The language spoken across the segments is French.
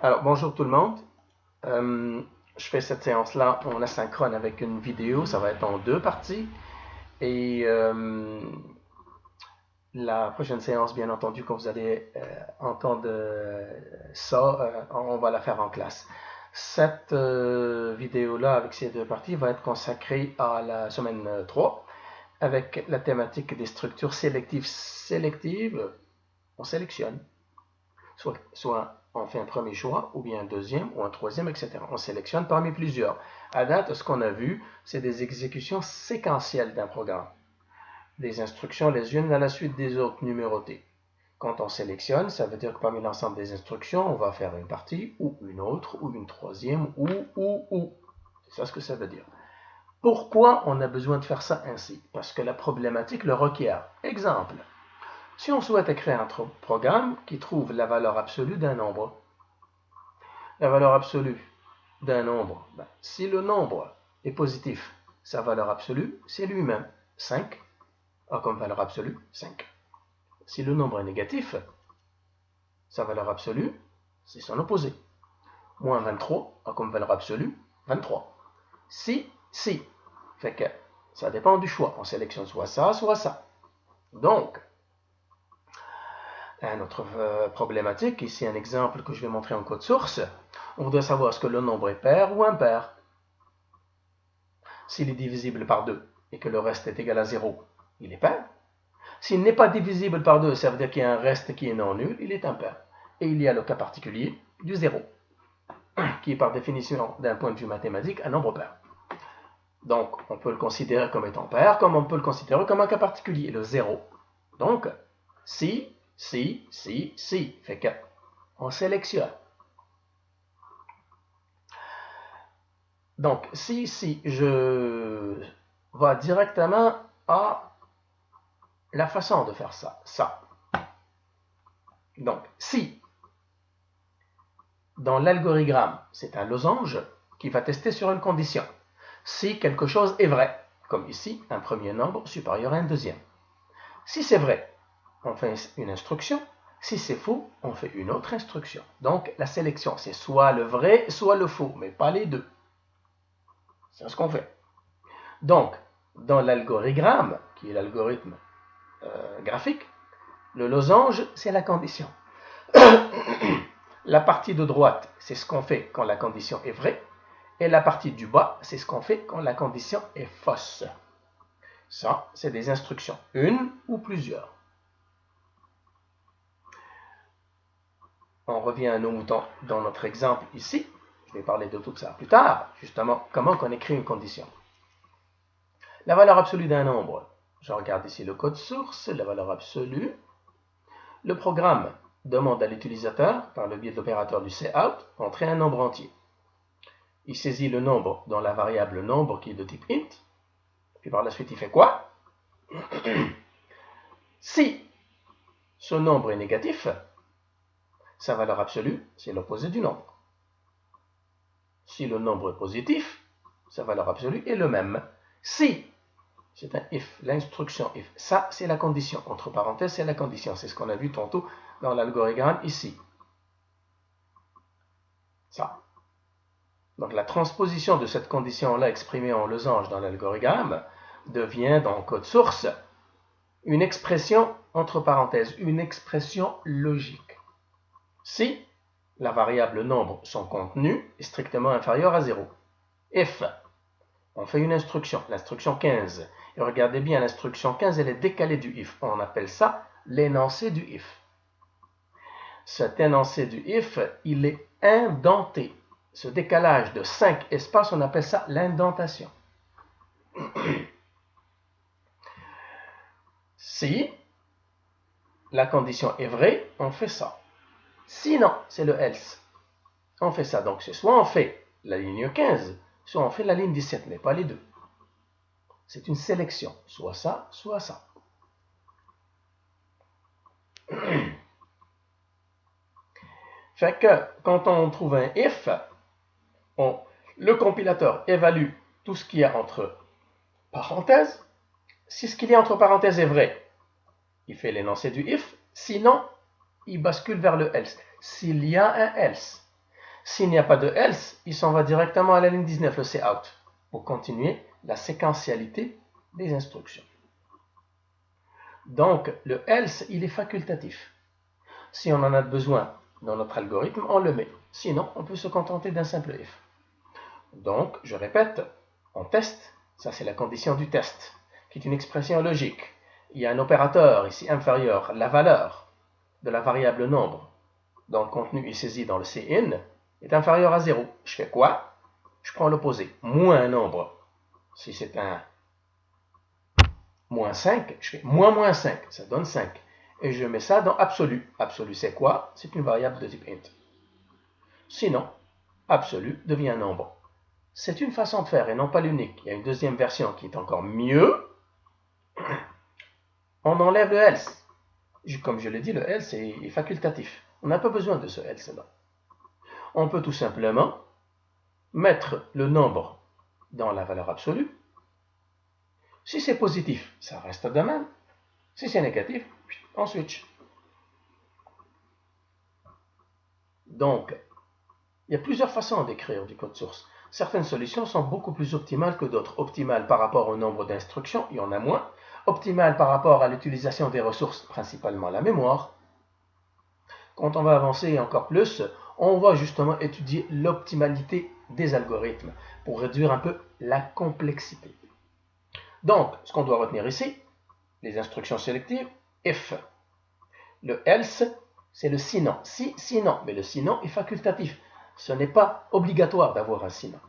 Alors, bonjour tout le monde. Je fais cette séance-là en asynchrone avec une vidéo. Ça va être en deux parties. Et la prochaine séance, bien entendu, quand vous allez entendre ça, on va la faire en classe. Cette vidéo-là, avec ces deux parties, va être consacrée à la semaine 3, avec la thématique des structures sélectives. Sélectives, on sélectionne. Soit on fait un premier choix, ou bien un deuxième, ou un troisième, etc. On sélectionne parmi plusieurs. À date, ce qu'on a vu, c'est des exécutions séquentielles d'un programme. Des instructions les unes à la suite des autres numérotées. Quand on sélectionne, ça veut dire que parmi l'ensemble des instructions, on va faire une partie, ou une autre, ou une troisième, ou. C'est ça ce que ça veut dire. Pourquoi on a besoin de faire ça ainsi? Parce que la problématique le requiert. Exemple. Si on souhaite écrire un programme qui trouve la valeur absolue d'un nombre, la valeur absolue d'un nombre, si le nombre est positif, sa valeur absolue, c'est lui-même. 5 a comme valeur absolue 5. Si le nombre est négatif, sa valeur absolue, c'est son opposé. Moins 23 a comme valeur absolue 23. Si. Fait que ça dépend du choix. On sélectionne soit ça, soit ça. Donc, une autre problématique, ici un exemple que je vais montrer en code source. On voudrait savoir est-ce que le nombre est pair ou impair. S'il est divisible par 2 et que le reste est égal à 0, il est pair. S'il n'est pas divisible par 2, ça veut dire qu'il y a un reste qui est non nul, il est impair. Et il y a le cas particulier du 0, qui est par définition, d'un point de vue mathématique, un nombre pair. Donc, on peut le considérer comme étant pair, comme on peut le considérer comme un cas particulier, le 0. Donc, si, fait que on sélectionne. Donc, si je vais directement à la façon de faire ça. Donc, si dans l'algorithme, c'est un losange qui va tester sur une condition. Si quelque chose est vrai, comme ici, un premier nombre supérieur à un deuxième. Si c'est vrai, on fait une instruction. Si c'est faux, on fait une autre instruction. Donc, la sélection, c'est soit le vrai, soit le faux, mais pas les deux. C'est ce qu'on fait. Donc, dans l'algorithme, qui est l'algorithme graphique, le losange, c'est la condition. La partie de droite, c'est ce qu'on fait quand la condition est vraie. Et la partie du bas, c'est ce qu'on fait quand la condition est fausse. Ça, c'est des instructions, une ou plusieurs. On revient à nos moutons dans notre exemple ici. Je vais parler de tout ça plus tard. Justement, comment on écrit une condition. La valeur absolue d'un nombre. Je regarde ici le code source, la valeur absolue. Le programme demande à l'utilisateur, par le biais de l'opérateur du cout, d'entrer un nombre entier. Il saisit le nombre dans la variable nombre qui est de type int. Puis par la suite, il fait quoi? Si ce nombre est négatif, sa valeur absolue, c'est l'opposé du nombre. Si le nombre est positif, sa valeur absolue est le même. Si, c'est un if, l'instruction if. Ça, c'est la condition. Entre parenthèses, c'est la condition. C'est ce qu'on a vu tantôt dans l'algorithme ici. Ça. Donc la transposition de cette condition-là exprimée en losange dans l'algorithme devient dans le code source une expression entre parenthèses, une expression logique. Si la variable nombre, son contenu, est strictement inférieur à 0. If, on fait une instruction, l'instruction 15. Et regardez bien, l'instruction 15, elle est décalée du if. On appelle ça l'énoncé du if. Cet énoncé du if, il est indenté. Ce décalage de 5 espaces, on appelle ça l'indentation. Si la condition est vraie, on fait ça. Sinon, c'est le else. On fait ça. Donc, c'est soit on fait la ligne 15, soit on fait la ligne 17, mais pas les deux. C'est une sélection. Soit ça, soit ça. Fait que, quand on trouve un if, le compilateur évalue tout ce qu'il y a entre parenthèses. Si ce qu'il y a entre parenthèses est vrai, il fait l'énoncé du if. Sinon, il bascule vers le else. S'il y a un else. S'il n'y a pas de else, il s'en va directement à la ligne 19, le cout, pour continuer la séquentialité des instructions. Donc, le else, il est facultatif. Si on en a besoin dans notre algorithme, on le met. Sinon, on peut se contenter d'un simple if. Donc, je répète, on teste, ça c'est la condition du test, qui est une expression logique. Il y a un opérateur ici inférieur, la valeur de la variable nombre dont le contenu est saisi dans le cin est inférieur à 0. Je fais quoi? Je prends l'opposé, moins un nombre. Si c'est un moins 5, je fais moins 5, ça donne 5. Et je mets ça dans absolu. Absolu, c'est quoi? C'est une variable de type int. Sinon, absolu devient un nombre. C'est une façon de faire et non pas l'unique. Il y a une deuxième version qui est encore mieux. On enlève le else. Comme je l'ai dit, le else est facultatif. On n'a pas besoin de ce else là. On peut tout simplement mettre le nombre dans la valeur absolue. Si c'est positif, ça reste de même. Si c'est négatif, on switch. Donc, il y a plusieurs façons d'écrire du code source. Certaines solutions sont beaucoup plus optimales que d'autres. Optimales par rapport au nombre d'instructions, il y en a moins. Optimales par rapport à l'utilisation des ressources, principalement la mémoire. Quand on va avancer encore plus, on va justement étudier l'optimalité des algorithmes pour réduire un peu la complexité. Donc, ce qu'on doit retenir ici, les instructions sélectives, if. Le else, c'est le sinon. Si, sinon. Mais le sinon est facultatif. Ce n'est pas obligatoire d'avoir un sinon.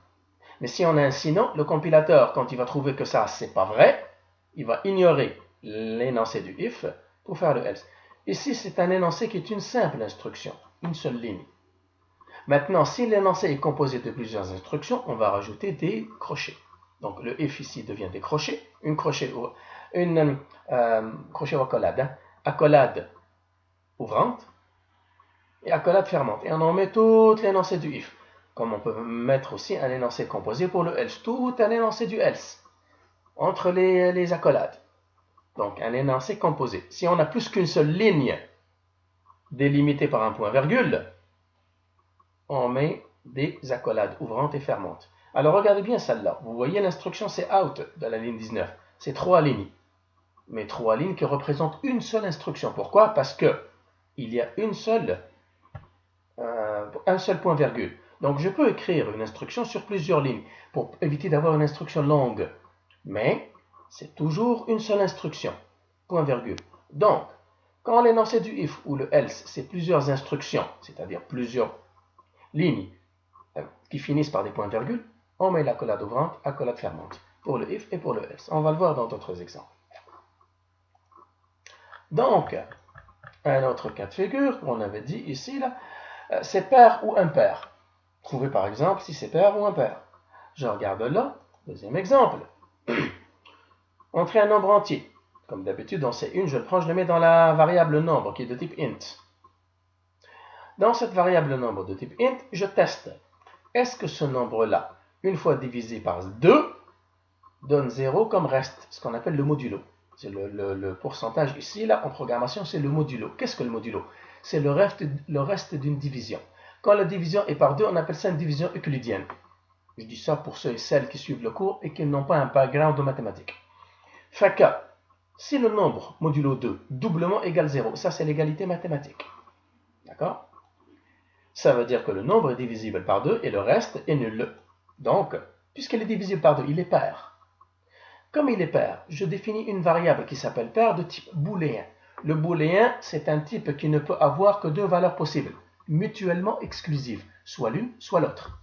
Mais si on a un sinon, le compilateur, quand il va trouver que ça, c'est pas vrai, il va ignorer l'énoncé du if pour faire le else. Ici, c'est un énoncé qui est une simple instruction, une seule ligne. Maintenant, si l'énoncé est composé de plusieurs instructions, on va rajouter des crochets. Donc, le if ici devient des crochets, crochet accolade, accolade ouvrante et accolade fermante. Et on en met tout l'énoncé du if. Comme on peut mettre aussi un énoncé composé pour le else, tout un énoncé du else entre les accolades. Donc un énoncé composé. Si on a plus qu'une seule ligne délimitée par un point-virgule, on met des accolades ouvrantes et fermantes. Alors regardez bien celle-là. Vous voyez l'instruction c'est out de la ligne 19. C'est 3 lignes. Mais 3 lignes qui représentent une seule instruction. Pourquoi? Parce que il y a un seul point-virgule. Donc je peux écrire une instruction sur plusieurs lignes pour éviter d'avoir une instruction longue. Mais c'est toujours une seule instruction. Point-virgule. Donc, quand l'énoncé du if ou le else, c'est plusieurs instructions, c'est-à-dire plusieurs lignes qui finissent par des points-virgules, on met l'accolade ouvrante, accolade fermante pour le if et pour le else. On va le voir dans d'autres exemples. Donc, un autre cas de figure, on avait dit ici, là, c'est pair ou impair. Trouvez par exemple si c'est pair ou impair. Je regarde là, deuxième exemple. Entrer un nombre entier. Comme d'habitude, dans C1, je le prends, je le mets dans la variable nombre qui est de type int. Dans cette variable nombre de type int, je teste. Est-ce que ce nombre-là, une fois divisé par 2, donne 0 comme reste, ce qu'on appelle le modulo. C'est le pourcentage ici, là, en programmation, c'est le modulo. Qu'est-ce que le modulo? C'est le reste d'une division. Quand la division est par 2, on appelle ça une division euclidienne. Je dis ça pour ceux et celles qui suivent le cours et qui n'ont pas un background de mathématiques. Fait que, si le nombre modulo 2 doublement égale 0, ça c'est l'égalité mathématique. D'accord? Ça veut dire que le nombre est divisible par 2 et le reste est nul. Donc, puisqu'il est divisible par 2, il est pair. Comme il est pair, je définis une variable qui s'appelle pair de type booléen. Le booléen, c'est un type qui ne peut avoir que deux valeurs possibles, mutuellement exclusives, soit l'une, soit l'autre.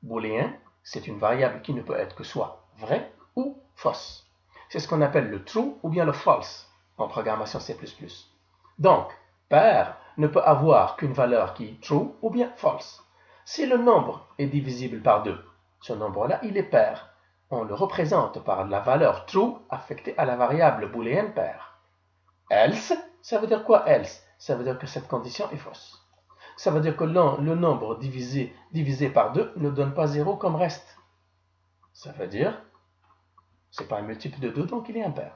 Booléen, c'est une variable qui ne peut être que soit vraie ou fausse. C'est ce qu'on appelle le true ou bien le false en programmation C++. Donc, pair ne peut avoir qu'une valeur qui est true ou bien false. Si le nombre est divisible par 2, ce nombre-là, il est pair. On le représente par la valeur true affectée à la variable booléenne pair. Else, ça veut dire quoi else? Ça veut dire que cette condition est fausse. Ça veut dire que le nombre divisé par 2 ne donne pas 0 comme reste. Ça veut dire, c'est pas un multiple de 2, donc il est impair.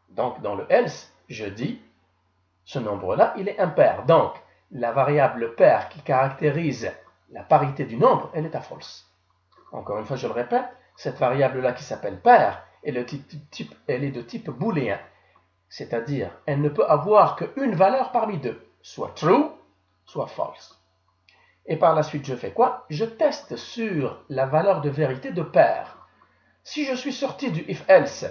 Donc dans le else, je dis, ce nombre-là, il est impair. Donc, la variable pair qui caractérise la parité du nombre, elle est à false. Encore une fois, je le répète, cette variable-là qui s'appelle pair, elle est de type booléen. C'est-à-dire, elle ne peut avoir qu'une valeur parmi deux, soit true, soit false. Et par la suite, je fais quoi? Je teste sur la valeur de vérité de pair. Si je suis sorti du if-else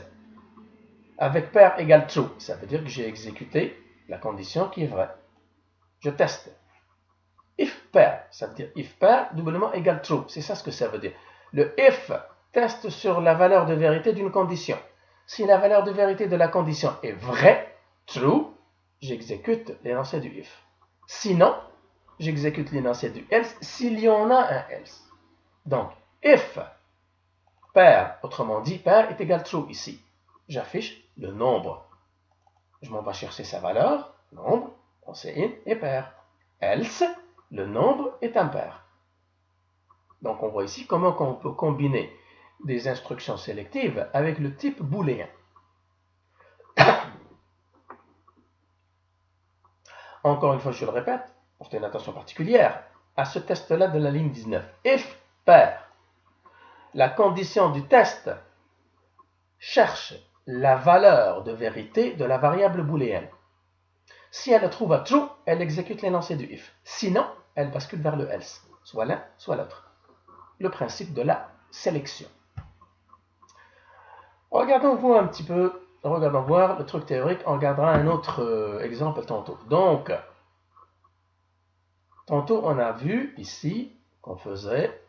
avec pair égale true, ça veut dire que j'ai exécuté la condition qui est vraie. Je teste. If pair, ça veut dire if pair doublement égale true. C'est ça ce que ça veut dire. Le if teste sur la valeur de vérité d'une condition. Si la valeur de vérité de la condition est vraie, true, j'exécute l'énoncé du if. Sinon, j'exécute l'énoncé du else s'il y en a un else. Donc, if pair, autrement dit, pair est égal true ici. J'affiche le nombre. Je m'en vais chercher sa valeur, nombre, on sait in et pair. Else, le nombre est impair. Donc on voit ici comment on peut combiner des instructions sélectives avec le type booléen. Encore une fois, je le répète, portez une attention particulière à ce test-là de la ligne 19. If pair, la condition du test cherche la valeur de vérité de la variable booléenne. Si elle le trouve à true, elle exécute l'énoncé du if. Sinon, elle bascule vers le else, soit l'un, soit l'autre. Le principe de la sélection. Regardons voir le truc théorique. On regardera un autre exemple tantôt. Donc, tantôt on a vu ici qu'on faisait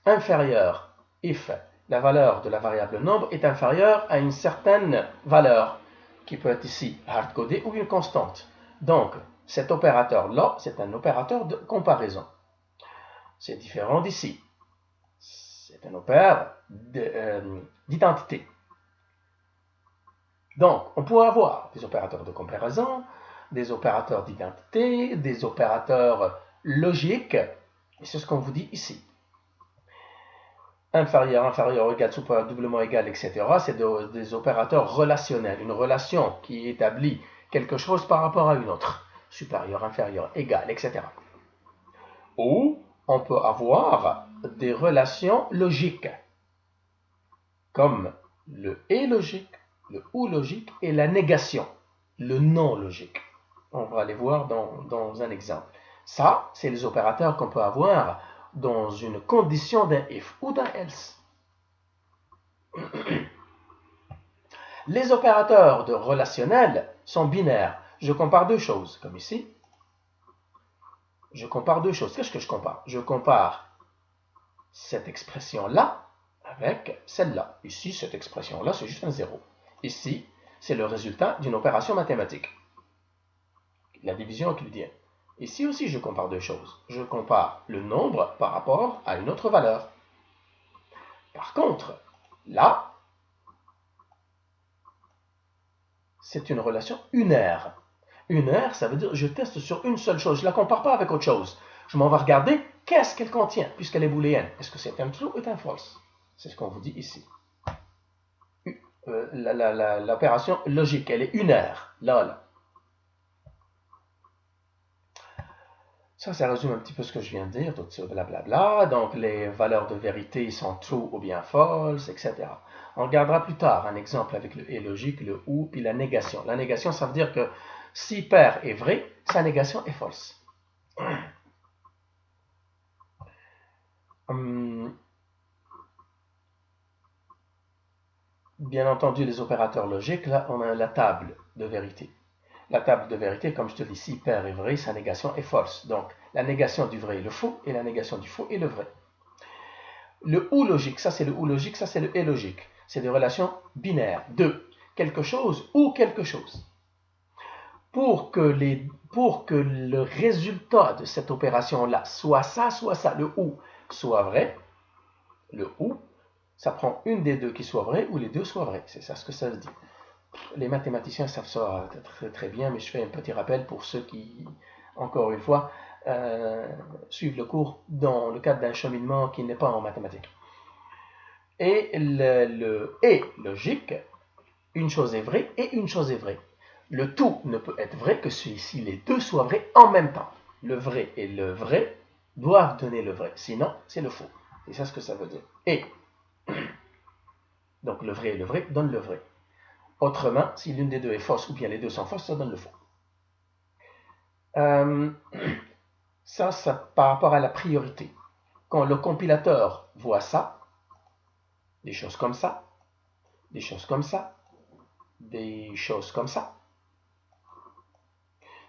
inférieur. If la valeur de la variable nombre est inférieure à une certaine valeur, qui peut être ici hard-codée ou une constante. Donc, cet opérateur-là, c'est un opérateur de comparaison. C'est différent d'ici. C'est un opérateur d'identité. Donc, on pourrait avoir des opérateurs de comparaison, des opérateurs d'identité, des opérateurs logiques, et c'est ce qu'on vous dit ici. Inférieur, inférieur, égal, supérieur, doublement égal, etc. C'est des opérateurs relationnels, une relation qui établit quelque chose par rapport à une autre. Supérieur, inférieur, égal, etc. Ou on peut avoir des relations logiques, comme le et logique, le ou logique et la négation, le non logique. On va les voir dans un exemple. Ça, c'est les opérateurs qu'on peut avoir dans une condition d'un if ou d'un else. Les opérateurs de relationnel sont binaires. Je compare deux choses, comme ici. Je compare deux choses. Qu'est-ce que je compare? Je compare cette expression-là avec celle-là. Ici, cette expression-là, c'est juste un zéro. Ici, c'est le résultat d'une opération mathématique. La division euclidienne. Ici aussi, je compare deux choses. Je compare le nombre par rapport à une autre valeur. Par contre, là, c'est une relation unaire. Unaire, ça veut dire je teste sur une seule chose. Je ne la compare pas avec autre chose. Je m'en vais regarder qu'est-ce qu'elle contient, puisqu'elle est booléenne. Est-ce que c'est un true ou un false? C'est ce qu'on vous dit ici. L'opération logique, elle est unaire. Là. Ça résume un petit peu ce que je viens de dire, tout ce blablabla. Donc, les valeurs de vérité sont true ou bien false, etc. On regardera plus tard un exemple avec le et logique, le ou, puis la négation. La négation, ça veut dire que si pair est vrai, sa négation est false. Bien entendu, les opérateurs logiques, là, on a la table de vérité. La table de vérité, comme je te dis, si pair est vrai, sa négation est false. Donc, la négation du vrai est le faux, et la négation du faux est le vrai. Le ou logique, ça c'est le ou logique, ça c'est le et logique. C'est des relations binaires de quelque chose ou quelque chose. Pour que le résultat de cette opération-là soit ça, le ou soit vrai, le ou, ça prend une des deux qui soit vraie ou les deux soient vrais. C'est ça ce que ça veut dire. Les mathématiciens savent ça très, très bien, mais je fais un petit rappel pour ceux qui, encore une fois, suivent le cours dans le cadre d'un cheminement qui n'est pas en mathématiques. Et le et logique, une chose est vraie et une chose est vraie. Le tout ne peut être vrai que si les deux soient vrais en même temps. Le vrai et le vrai doivent donner le vrai. Sinon, c'est le faux. Et c'est ça ce que ça veut dire. Et, donc le vrai et le vrai donnent le vrai. Autrement, si l'une des deux est fausse ou bien les deux sont fausses, ça donne le faux. Ça par rapport à la priorité. Quand le compilateur voit ça, des choses comme ça, des choses comme ça, des choses comme ça,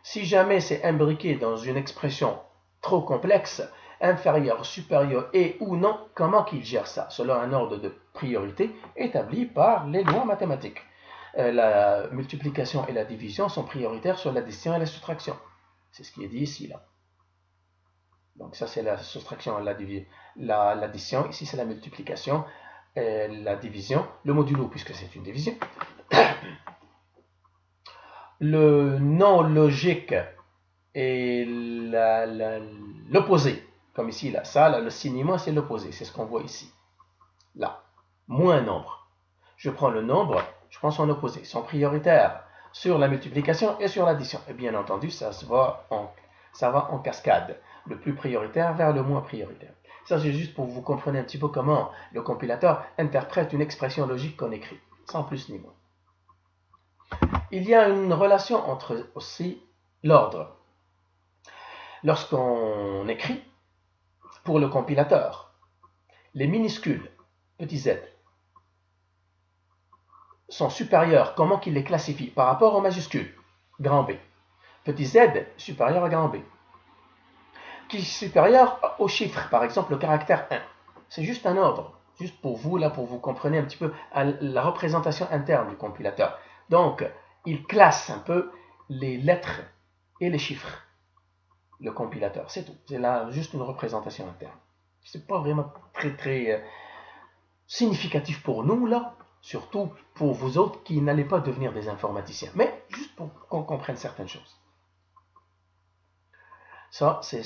si jamais c'est imbriqué dans une expression trop complexe, inférieur, supérieur et ou non, comment qu'il gère ça? Selon un ordre de priorité établi par les lois mathématiques. La multiplication et la division sont prioritaires sur l'addition et la soustraction. C'est ce qui est dit ici, là. Donc ça, c'est la soustraction et l'addition. Ici, c'est la multiplication et la division. Le modulo, puisque c'est une division. Le non logique et l'opposé. Comme ici, là. Ça, là, le signe moins, c'est l'opposé. C'est ce qu'on voit ici. Là. Moins nombre. Je prends le nombre, je prends son opposé. Son prioritaire sur la multiplication et sur l'addition. Et bien entendu, ça va en cascade. Le plus prioritaire vers le moins prioritaire. Ça, c'est juste pour que vous compreniez un petit peu comment le compilateur interprète une expression logique qu'on écrit, sans plus ni moins. Il y a une relation entre aussi l'ordre. Lorsqu'on écrit, pour le compilateur, les minuscules, petit z, sont supérieurs, comment qu'il les classifie? Par rapport aux majuscules, grand B. Petit z supérieur à grand B. Qui est supérieur au chiffre, par exemple le caractère 1. C'est juste un ordre, juste pour vous, là, pour vous compreniez un petit peu la représentation interne du compilateur. Donc, il classe un peu les lettres et les chiffres, le compilateur, c'est tout. C'est là juste une représentation interne. C'est pas vraiment très significatif pour nous, là, surtout pour vous autres qui n'allez pas devenir des informaticiens, mais juste pour qu'on comprenne certaines choses. Ça, c'est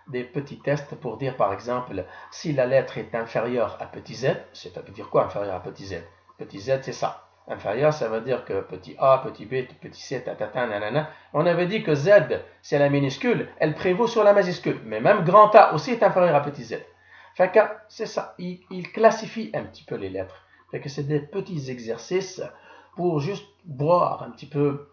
des petits tests pour dire, par exemple, si la lettre est inférieure à petit z, ça veut dire quoi inférieur à petit z? Petit z, c'est ça. Inférieur, ça veut dire que petit a, petit b, petit c, tatata, nanana. On avait dit que z, c'est la minuscule, elle prévaut sur la majuscule. Mais même grand A aussi est inférieur à petit z. Fait que c'est ça, il classifie un petit peu les lettres. Fait que c'est des petits exercices pour juste voir un petit peu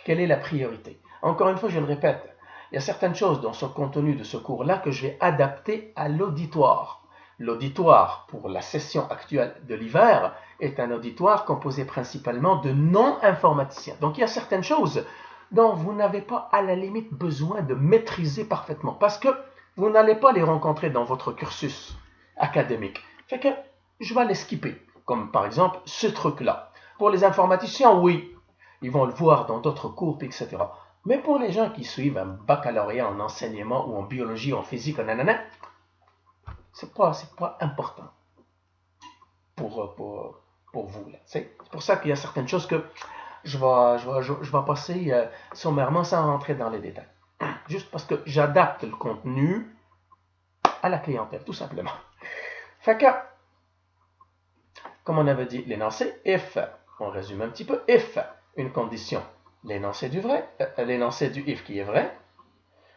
quelle est la priorité. Encore une fois, je le répète, il y a certaines choses dans ce contenu de ce cours-là que je vais adapter à l'auditoire. L'auditoire, pour la session actuelle de l'hiver, est un auditoire composé principalement de non-informaticiens. Donc il y a certaines choses dont vous n'avez pas à la limite besoin de maîtriser parfaitement, parce que vous n'allez pas les rencontrer dans votre cursus académique. Fait que je vais les skipper, comme par exemple ce truc-là. Pour les informaticiens, oui, ils vont le voir dans d'autres cours, etc. Mais pour les gens qui suivent un baccalauréat en enseignement ou en biologie, en physique, nanana, c'est pas important pour vous. C'est pour ça qu'il y a certaines choses que je vais passer sommairement sans rentrer dans les détails. Juste parce que j'adapte le contenu à la clientèle, tout simplement. Fait que, comme on avait dit, l'énoncé, if, on résume un petit peu, if, une condition, l'énoncé du vrai, l'énoncé du if qui est vrai,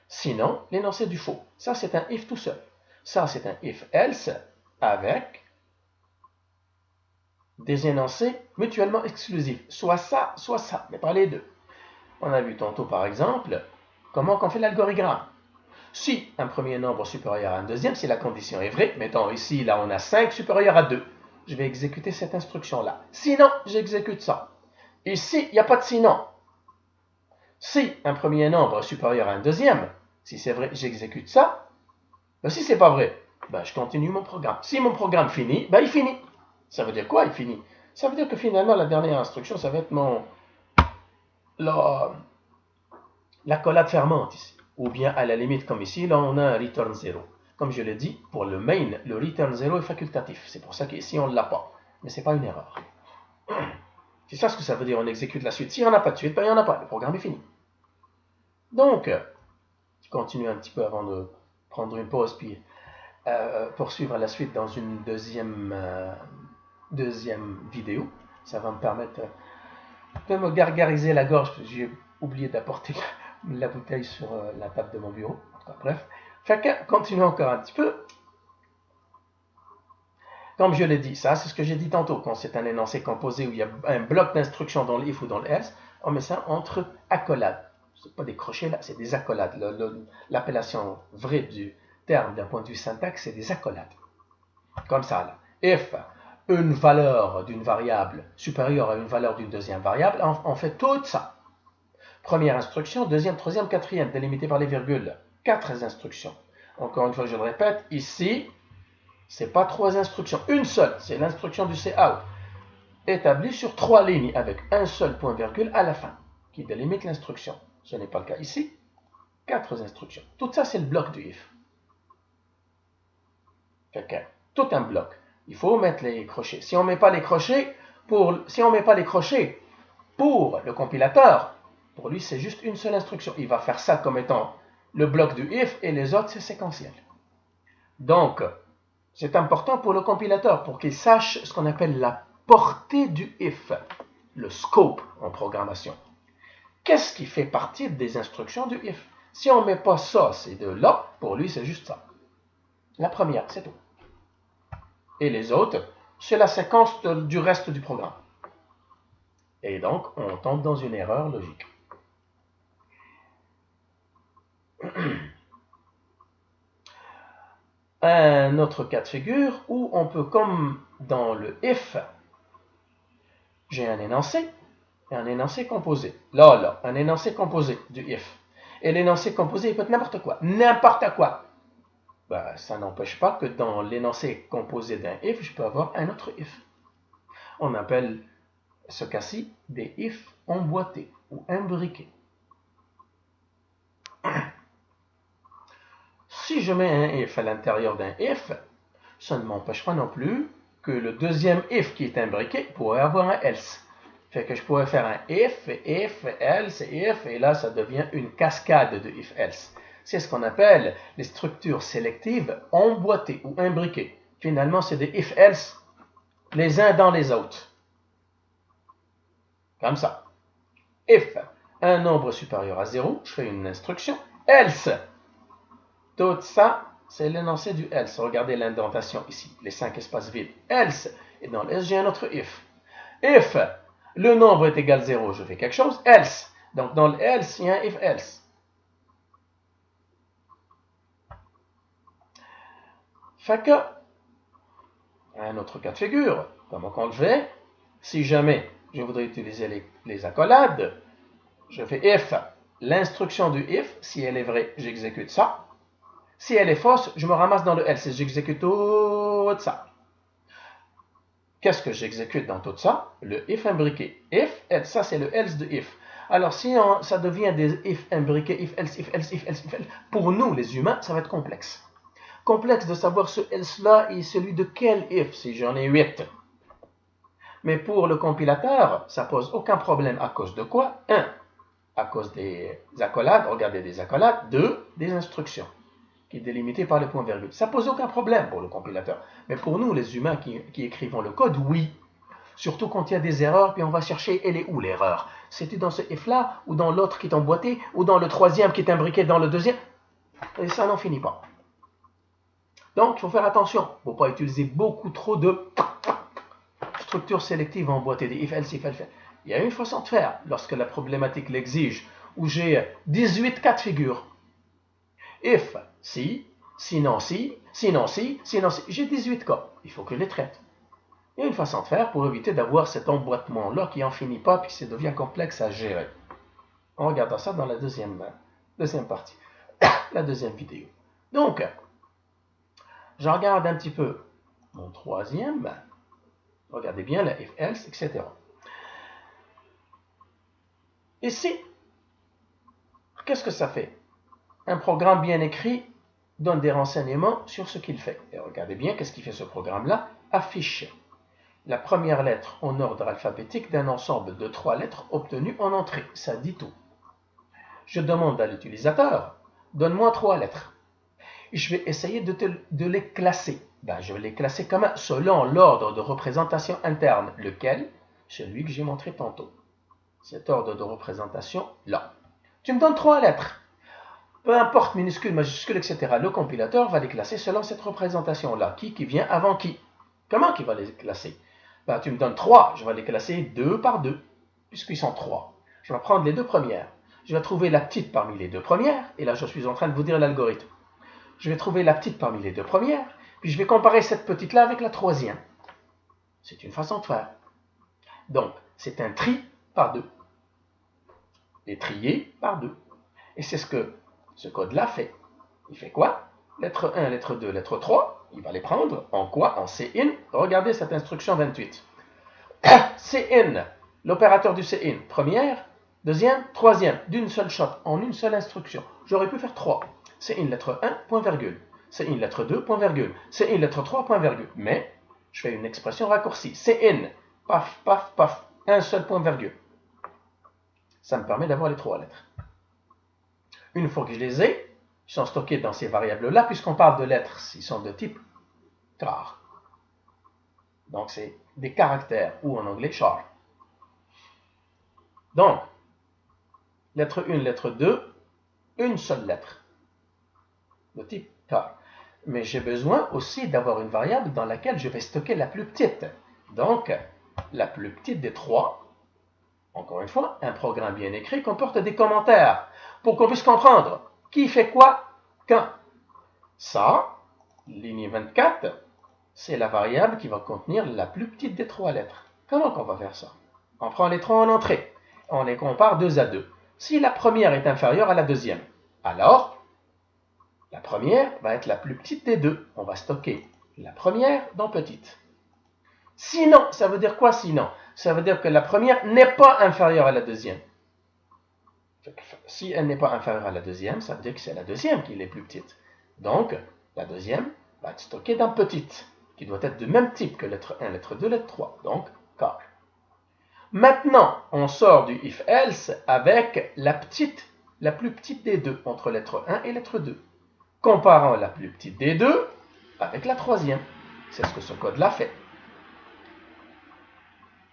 sinon l'énoncé du faux. Ça, c'est un if tout seul. Ça, c'est un if-else avec des énoncés mutuellement exclusifs. Soit ça, mais pas les deux. On a vu tantôt, par exemple, comment on fait l'algorithme. Si un premier nombre supérieur à un deuxième, si la condition est vraie, mettons ici, là, on a 5 supérieur à 2. Je vais exécuter cette instruction-là. Sinon, j'exécute ça. Ici, il n'y a pas de sinon. Si un premier nombre est supérieur à un deuxième, si c'est vrai, j'exécute ça. Ben, si c'est pas vrai, ben, je continue mon programme. Si mon programme finit, ben, il finit. Ça veut dire quoi, il finit? Ça veut dire que finalement, la dernière instruction, ça va être l'accolade fermante ici. Ou bien, à la limite, comme ici, là, on a un return 0. Comme je l'ai dit, pour le main, le return 0 est facultatif. C'est pour ça qu'ici, on ne l'a pas. Mais ce n'est pas une erreur. C'est ça ce que ça veut dire, on exécute la suite. S'il n'y en a pas de suite, ben, il n'y en a pas. Le programme est fini. Donc, je continue un petit peu avant de prendre une pause, puis poursuivre la suite dans une deuxième vidéo. Ça va me permettre de me gargariser la gorge, parce que j'ai oublié d'apporter la bouteille sur la table de mon bureau. Enfin, bref, Fait que, continuons encore un petit peu. Comme je l'ai dit, ça c'est ce que j'ai dit tantôt, quand c'est un énoncé composé où il y a un bloc d'instruction dans le if ou dans le else, on met ça entre accolades. Ce n'est pas des crochets là, c'est des accolades. L'appellation vraie du terme d'un point de vue syntaxe, c'est des accolades. Comme ça là. If une valeur d'une variable supérieure à une valeur d'une deuxième variable, on fait tout ça. Première instruction, deuxième, troisième, quatrième, délimitée par les virgules. 4 instructions. Encore une fois, je le répète, ici, ce n'est pas 3 instructions, une seule, c'est l'instruction du cout, établie sur 3 lignes avec un seul point-virgule à la fin, qui délimite l'instruction. Ce n'est pas le cas ici. 4 instructions. Tout ça, c'est le bloc du if. Okay. Tout un bloc. Il faut mettre les crochets. Si on ne met pas les crochets, pour le compilateur, pour lui, c'est juste une seule instruction. Il va faire ça comme étant le bloc du if et les autres, c'est séquentiel. Donc, c'est important pour le compilateur, pour qu'il sache ce qu'on appelle la portée du if, le scope en programmation. Qu'est-ce qui fait partie des instructions du if? Si on ne met pas ça, c'est de là, pour lui, c'est juste ça. La première, c'est tout. Et les autres, c'est la séquence du reste du programme. Et donc, on tombe dans une erreur logique. Un autre cas de figure où on peut, comme dans le if, j'ai un énoncé et un énoncé composé. Là, un énoncé composé du if. Et l'énoncé composé, il peut être n'importe quoi. N'importe quoi. Ben, ça n'empêche pas que dans l'énoncé composé d'un if, je peux avoir un autre if. On appelle ce cas-ci des if emboîtés ou imbriqués. Si je mets un if à l'intérieur d'un if, ça ne m'empêche pas non plus que le deuxième if qui est imbriqué pourrait avoir un else. Fait que je pourrais faire un if, else, if, et là ça devient une cascade de if-else. C'est ce qu'on appelle les structures sélectives emboîtées ou imbriquées. Finalement, c'est des if-else les uns dans les autres. Comme ça. If un nombre supérieur à 0, je fais une instruction. Else. Tout ça, c'est l'énoncé du else. Regardez l'indentation ici, les 5 espaces vides. Else. Et dans l'else, j'ai un autre if. If le nombre est égal à 0, je fais quelque chose. Else. Donc dans le else, il y a un if-else. Fait que, un autre cas de figure, comment on le fait? Si jamais je voudrais utiliser les accolades, je fais if, l'instruction du if, si elle est vraie, j'exécute ça. Si elle est fausse, je me ramasse dans le else et j'exécute tout ça. Qu'est-ce que j'exécute dans tout ça? Le if imbriqué. If, else, ça c'est le else de if. Alors si ça devient des if imbriqués, if else, if else, if else, if else, pour nous les humains, ça va être complexe. Complexe de savoir ce else-là est celui de quel if, si j'en ai 8. Mais pour le compilateur, ça pose aucun problème. À cause de quoi? 1. À cause des accolades, regardez des accolades. 2. Des instructions, qui est délimitée par le point-virgule. Ça pose aucun problème pour le compilateur. Mais pour nous, les humains qui écrivons le code, oui. Surtout quand il y a des erreurs, puis on va chercher, elle est où l'erreur? C'est-tu dans ce if-là, ou dans l'autre qui est emboîté, ou dans le troisième qui est imbriqué dans le deuxième? Et ça n'en finit pas. Donc, il faut faire attention. Il ne faut pas utiliser beaucoup trop de structures sélectives emboîtées, des if, else, if, else. Il y a une façon de faire, lorsque la problématique l'exige, où j'ai 18 cas de figure. If, si, sinon si, sinon si, sinon si. J'ai 18 cas. Il faut que je les traite. Il y a une façon de faire pour éviter d'avoir cet emboîtement-là qui n'en finit pas et qui devient complexe à gérer. On regardera ça dans la deuxième partie, la deuxième vidéo. Donc, je regarde un petit peu mon troisième. Regardez bien la if, else, etc. Ici, qu'est-ce que ça fait? Un programme bien écrit donne des renseignements sur ce qu'il fait. Et regardez bien qu'est-ce qu'il fait ce programme-là. Affiche la première lettre en ordre alphabétique d'un ensemble de 3 lettres obtenues en entrée. Ça dit tout. Je demande à l'utilisateur, donne-moi 3 lettres. Je vais essayer de les classer. Je vais les classer selon l'ordre de représentation interne. Lequel? Celui que j'ai montré tantôt. Cet ordre de représentation là. Tu me donnes 3 lettres. peu importe minuscule, majuscule, etc., le compilateur va les classer selon cette représentation-là. Qui vient avant qui? Comment il va les classer? Ben, tu me donnes 3, je vais les classer 2 par 2, puisqu'ils sont 3. Je vais prendre les deux premières. Je vais trouver la petite parmi les deux premières, et là je suis en train de vous dire l'algorithme. Je vais trouver la petite parmi les deux premières, puis je vais comparer cette petite-là avec la troisième. C'est une façon de faire. Donc, c'est un tri par 2. Les trier par 2. Et c'est ce que ce code-là fait. Il fait quoi? Lettre 1, lettre 2, lettre 3, il va les prendre en quoi? En CIN. Regardez cette instruction 28. CIN, l'opérateur du CIN, première, deuxième, troisième, d'une seule shot, en une seule instruction. J'aurais pu faire 3. CIN lettre 1, point virgule. CIN lettre 2, point virgule. CIN lettre 3, point virgule. Mais, je fais une expression raccourcie. CIN, paf, paf, paf, un seul point virgule. Ça me permet d'avoir les 3 lettres. Une fois que je les ai, ils sont stockés dans ces variables-là, puisqu'on parle de lettres, ils sont de type char. Donc, c'est des caractères, ou en anglais, char. Donc, lettre 1, lettre 2, une seule lettre, de type char. Mais j'ai besoin aussi d'avoir une variable dans laquelle je vais stocker la plus petite. Donc, la plus petite des 3, encore une fois, un programme bien écrit comporte des commentaires pour qu'on puisse comprendre qui fait quoi, quand. Ça, ligne 24, c'est la variable qui va contenir la plus petite des 3 lettres. Comment qu'on va faire ça? On prend les 3 en entrée, on les compare 2 à 2. Si la première est inférieure à la deuxième, alors la première va être la plus petite des deux. On va stocker la première dans petite. Sinon, ça veut dire quoi sinon? Ça veut dire que la première n'est pas inférieure à la deuxième. Si elle n'est pas inférieure à la deuxième, ça veut dire que c'est la deuxième qui est la plus petite. Donc, la deuxième va être stockée dans petite, qui doit être du même type que lettre 1, lettre 2, lettre 3. Donc, char. Maintenant, on sort du if-else avec la plus petite des deux, entre lettre 1 et lettre 2. Comparant la plus petite des deux avec la troisième. C'est ce que ce code-là fait.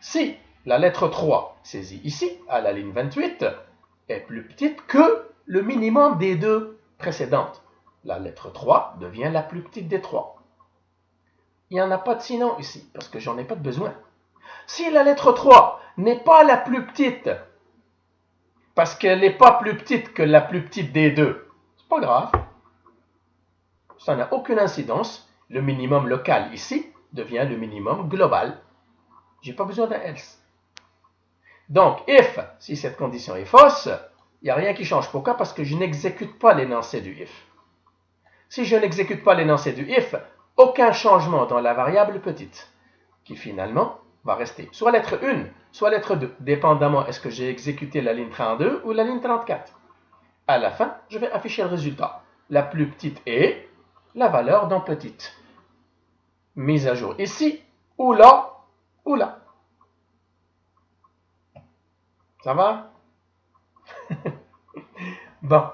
Si la lettre 3, saisie ici, à la ligne 28, est plus petite que le minimum des deux précédentes, la lettre 3 devient la plus petite des 3. Il n'y en a pas de sinon ici, parce que j'en ai pas de besoin. Si la lettre 3 n'est pas la plus petite, parce qu'elle n'est pas plus petite que la plus petite des deux, c'est pas grave. Ça n'a aucune incidence. Le minimum local ici devient le minimum global. J'ai pas besoin d'un else. Donc, if, si cette condition est fausse, il n'y a rien qui change. Pourquoi? Parce que je n'exécute pas l'énoncé du if. Si je n'exécute pas l'énoncé du if, aucun changement dans la variable petite, qui finalement va rester soit lettre 1, soit lettre 2, dépendamment est-ce que j'ai exécuté la ligne 32 ou la ligne 34. À la fin, je vais afficher le résultat. La plus petite est la valeur dans petite. Mise à jour ici, ou là, ou là. Ça va? Bon.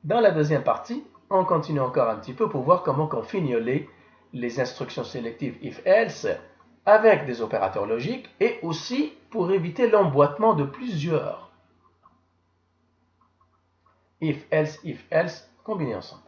Dans la deuxième partie, on continue encore un petit peu pour voir comment on fignoler les instructions sélectives if-else avec des opérateurs logiques et aussi pour éviter l'emboîtement de plusieurs if-else combinés ensemble.